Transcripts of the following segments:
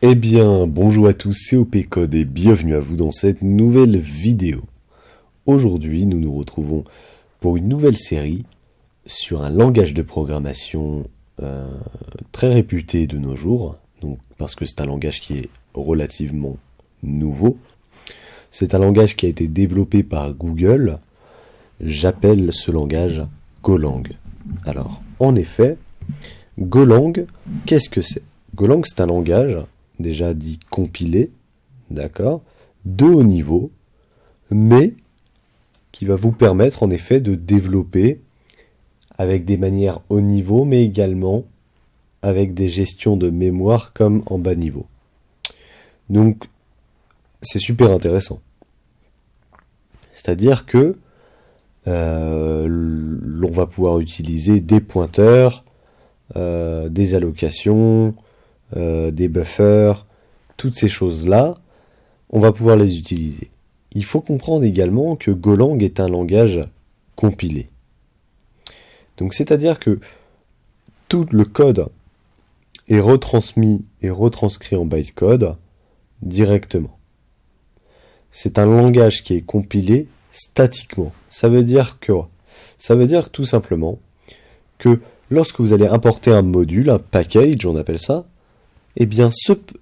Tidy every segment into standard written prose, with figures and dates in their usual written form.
Eh bien, bonjour à tous, c'est OP Code et bienvenue à vous dans cette nouvelle vidéo. Aujourd'hui, nous nous retrouvons pour une nouvelle série sur un langage de programmation très réputé de nos jours, donc, parce que c'est un langage qui est relativement nouveau. C'est un langage qui a été développé par Google. J'appelle ce langage Golang. Alors, en effet, Golang, qu'est-ce que c'est? Golang, c'est un langage déjà dit compilé, d'accord, de haut niveau, mais qui va vous permettre en effet de développer avec des manières haut niveau, mais également avec des gestions de mémoire comme en bas niveau. Donc, c'est super intéressant. C'est-à-dire que l'on va pouvoir utiliser des pointeurs, des allocations, des buffers, toutes ces choses-là, on va pouvoir les utiliser. Il faut comprendre également que Golang est un langage compilé. Donc c'est-à-dire que tout le code est retransmis et retranscrit en bytecode directement. C'est un langage qui est compilé statiquement. Ça veut dire tout simplement que lorsque vous allez importer un module, un package, on appelle ça, eh bien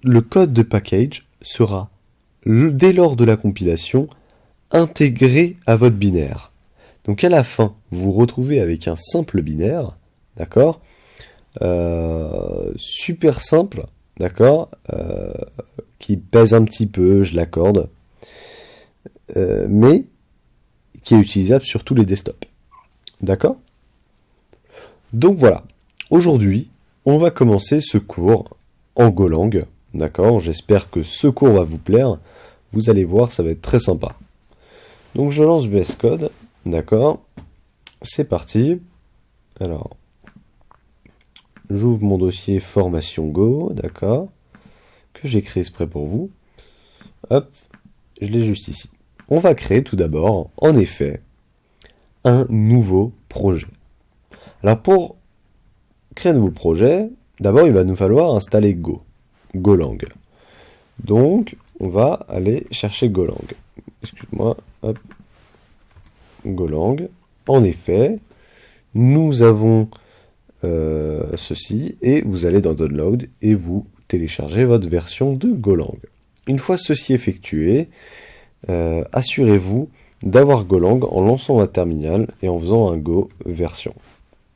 le code de package sera, dès lors de la compilation, intégré à votre binaire. Donc à la fin, vous vous retrouvez avec un simple binaire, d'accord, super simple, d'accord, qui pèse un petit peu, je l'accorde, mais qui est utilisable sur tous les desktops. D'accord? Donc voilà, aujourd'hui, on va commencer ce cours en Golang, d'accord? J'espère que ce cours va vous plaire. Vous allez voir, ça va être très sympa. Donc je lance VS Code, d'accord? C'est parti. Alors, j'ouvre mon dossier formation Go, d'accord? Que j'ai créé exprès pour vous. Hop, je l'ai juste ici. On va créer tout d'abord, en effet, un nouveau projet. Alors pour créer un nouveau projet, d'abord il va nous falloir installer Golang. Donc on va aller chercher Golang. Excuse-moi, hop. Golang. En effet, nous avons ceci et vous allez dans Download et vous téléchargez votre version de Golang. Une fois ceci effectué, assurez-vous d'avoir Golang en lançant un terminal et en faisant un Go version.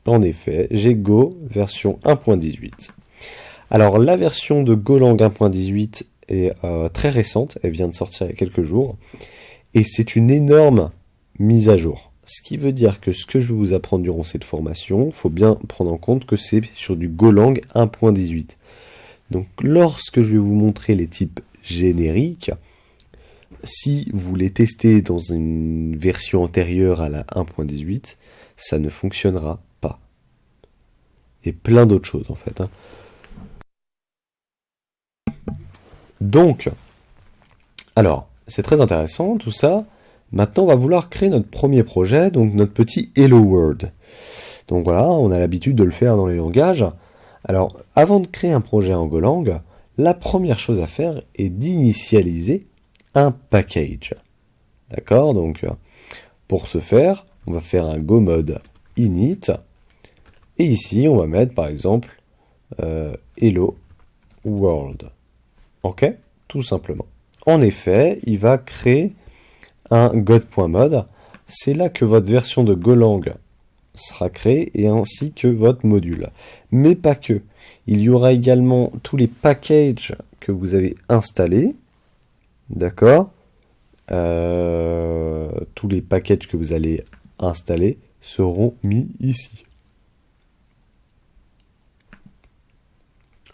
En effet, j'ai Go version 1.18. Alors la version de Golang 1.18 est très récente, elle vient de sortir il y a quelques jours, et c'est une énorme mise à jour. Ce qui veut dire que ce que je vais vous apprendre durant cette formation, il faut bien prendre en compte que c'est sur du Golang 1.18. Donc lorsque je vais vous montrer les types génériques, si vous les testez dans une version antérieure à la 1.18, ça ne fonctionnera pas. Et plein d'autres choses en fait. Donc, alors, c'est très intéressant tout ça. Maintenant, on va vouloir créer notre premier projet, donc notre petit Hello World. Donc voilà, on a l'habitude de le faire dans les langages. Alors, avant de créer un projet en Golang, la première chose à faire est d'initialiser un package. D'accord? Donc, pour ce faire, on va faire un go mode init. Et ici, on va mettre par exemple Hello World. Ok? Tout simplement. En effet, il va créer un god.mode. C'est là que votre version de Golang sera créée et ainsi que votre module. Mais pas que. Il y aura également tous les packages que vous avez installés. D'accord? Tous les packages que vous allez installer seront mis ici.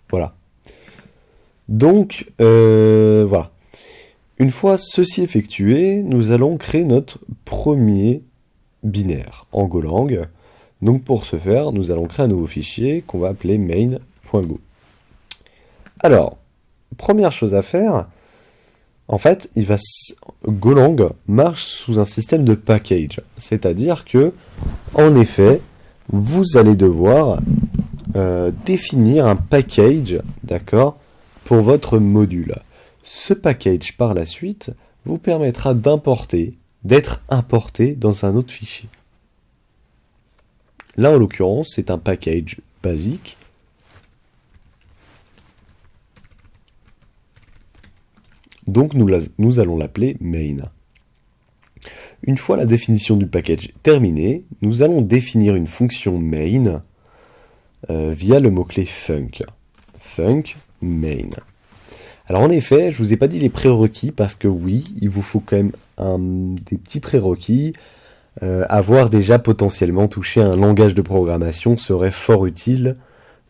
Voilà. Donc, voilà. Une fois ceci effectué, nous allons créer notre premier binaire en Golang. Donc pour ce faire, nous allons créer un nouveau fichier qu'on va appeler main.go. Alors, première chose à faire, en fait, Golang marche sous un système de package. C'est-à-dire que, en effet, vous allez devoir définir un package, d'accord, pour votre module. Ce package, par la suite, vous permettra d'être importé dans un autre fichier. Là, en l'occurrence, c'est un package basique. Donc, nous allons l'appeler main. Une fois la définition du package terminée, nous allons définir une fonction main via le mot-clé func. Func main. Alors en effet, je vous ai pas dit les prérequis parce que oui, il vous faut quand même des petits prérequis. Avoir déjà potentiellement touché un langage de programmation serait fort utile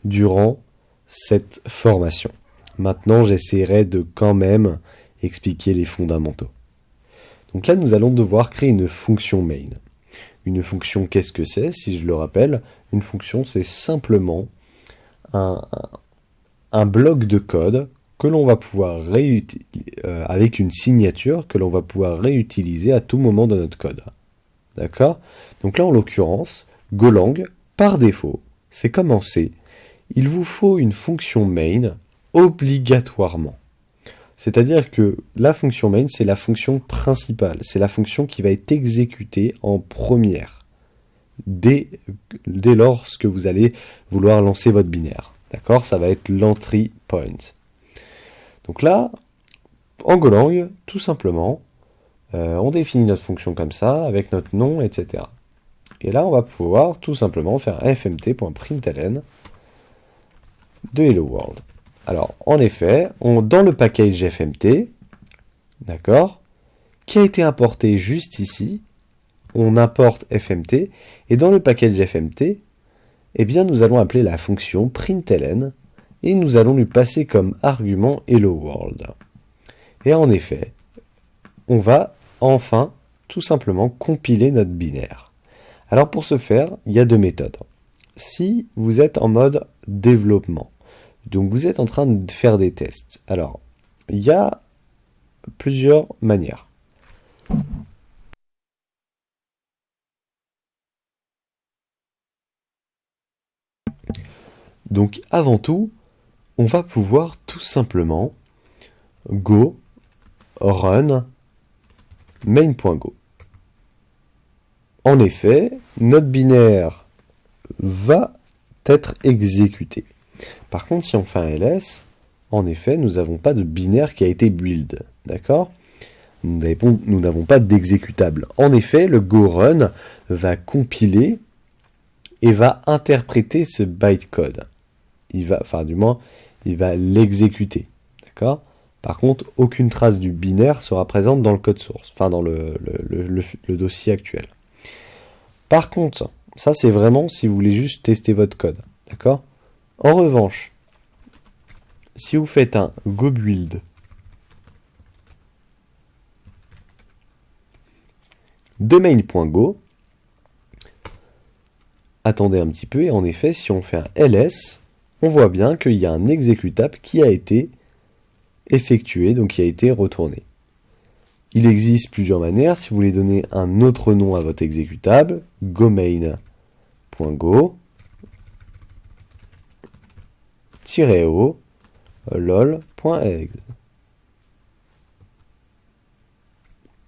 durant cette formation. Maintenant, j'essaierai de quand même expliquer les fondamentaux. Donc là, nous allons devoir créer une fonction main. Une fonction, qu'est-ce que c'est? Si je le rappelle, une fonction, c'est simplement un bloc de code que l'on va pouvoir réutiliser avec une signature que l'on va pouvoir réutiliser à tout moment de notre code. D'accord? Donc là, en l'occurrence, Golang, par défaut, c'est comme en C, il vous faut une fonction main obligatoirement. C'est-à-dire que la fonction main, c'est la fonction principale, c'est la fonction qui va être exécutée en première, dès lors que vous allez vouloir lancer votre binaire. D'accord? Ça va être l'entry point. Donc là, en Golang, tout simplement, on définit notre fonction comme ça, avec notre nom, etc. Et là, on va pouvoir tout simplement faire fmt.println de Hello World. Alors, en effet, dans le package fmt, d'accord, qui a été importé juste ici, on importe fmt, et dans le package fmt, eh bien, nous allons appeler la fonction println, et nous allons lui passer comme argument Hello World. Et en effet, on va enfin tout simplement compiler notre binaire. Alors pour ce faire, il y a deux méthodes. Si vous êtes en mode développement, donc vous êtes en train de faire des tests, alors il y a plusieurs manières. Donc avant tout, on va pouvoir tout simplement go run main.go. En effet, notre binaire va être exécuté. Par contre, si on fait un ls, en effet, nous n'avons pas de binaire qui a été build. D'accord? Nous n'avons pas d'exécutable. En effet, le go run va compiler et va interpréter ce bytecode. Il va l'exécuter. D'accord? Par contre, aucune trace du binaire sera présente dans le code source, enfin dans le dossier actuel. Par contre, ça c'est vraiment si vous voulez juste tester votre code. D'accord? En revanche, si vous faites un go build de main.go, attendez un petit peu, et en effet, si on fait un ls, on voit bien qu'il y a un exécutable qui a été effectué, donc qui a été retourné. Il existe plusieurs manières. Si vous voulez donner un autre nom à votre exécutable, gomain.go -o lol.exe.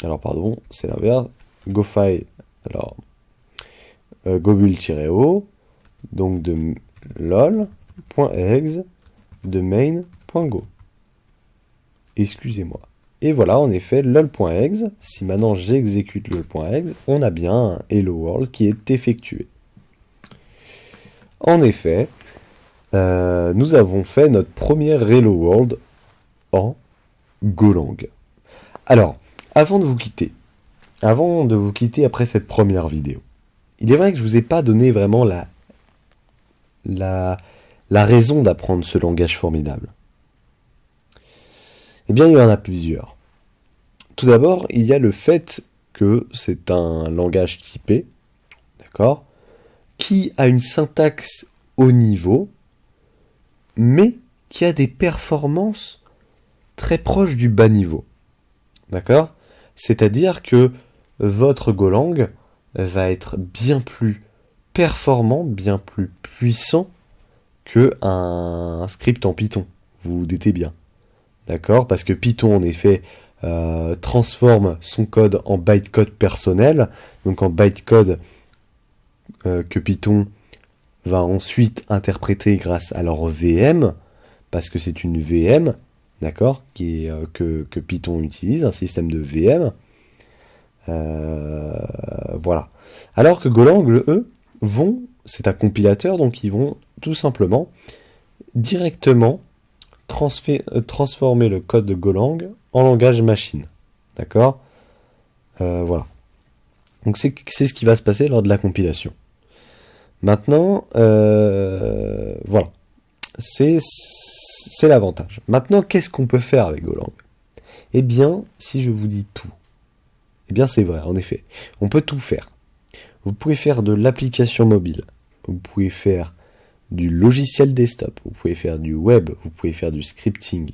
Alors pardon, c'est l'inverse. Gofile, alors gobul-o, donc de lol.exe de main.go. Excusez-moi. Et voilà, en effet, lol.exe, si maintenant j'exécute lol.exe, on a bien un hello world qui est effectué. En effet, nous avons fait notre premier hello world en Golang. Alors, avant de vous quitter après cette première vidéo, il est vrai que je vous ai pas donné vraiment la raison d'apprendre ce langage formidable. Eh bien, il y en a plusieurs. Tout d'abord, il y a le fait que c'est un langage typé, d'accord, qui a une syntaxe haut niveau, mais qui a des performances très proches du bas niveau. D'accord? C'est-à-dire que votre Golang va être bien plus performant, bien plus puissant que un script en Python. Vous vous doutez bien. d'accord? Parce que Python, en effet, transforme son code en bytecode personnel, donc en bytecode que Python va ensuite interpréter grâce à leur VM, parce que c'est une VM, d'accord, que Python utilise, un système de VM. Voilà. Alors que Golang, eux, c'est un compilateur, donc ils vont tout simplement directement transformer le code de Golang en langage machine. D'accord? Voilà. Donc c'est ce qui va se passer lors de la compilation. Maintenant, voilà. C'est l'avantage. Maintenant, qu'est-ce qu'on peut faire avec Golang? Eh bien, si je vous dis tout, eh bien c'est vrai, en effet. On peut tout faire. Vous pouvez faire de l'application mobile. Vous pouvez faire du logiciel desktop. Vous pouvez faire du web. Vous pouvez faire du scripting.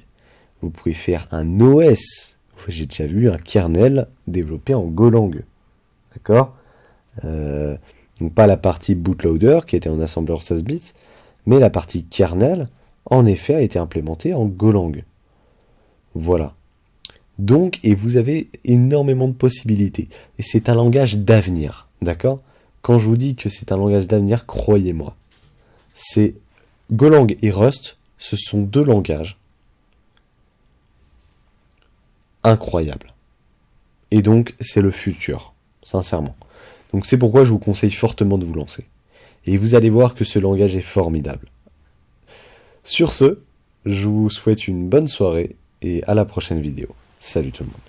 Vous pouvez faire un OS. J'ai déjà vu un kernel développé en Golang. D'accord? Donc pas la partie bootloader qui était en assembleur 16 bits, mais la partie kernel, en effet, a été implémentée en Golang. Voilà. Donc, et vous avez énormément de possibilités. Et c'est un langage d'avenir. D'accord? Quand je vous dis que c'est un langage d'avenir, croyez-moi. C'est Golang et Rust, ce sont deux langages incroyables. Et donc, c'est le futur, sincèrement. Donc c'est pourquoi je vous conseille fortement de vous lancer. Et vous allez voir que ce langage est formidable. Sur ce, je vous souhaite une bonne soirée et à la prochaine vidéo. Salut tout le monde.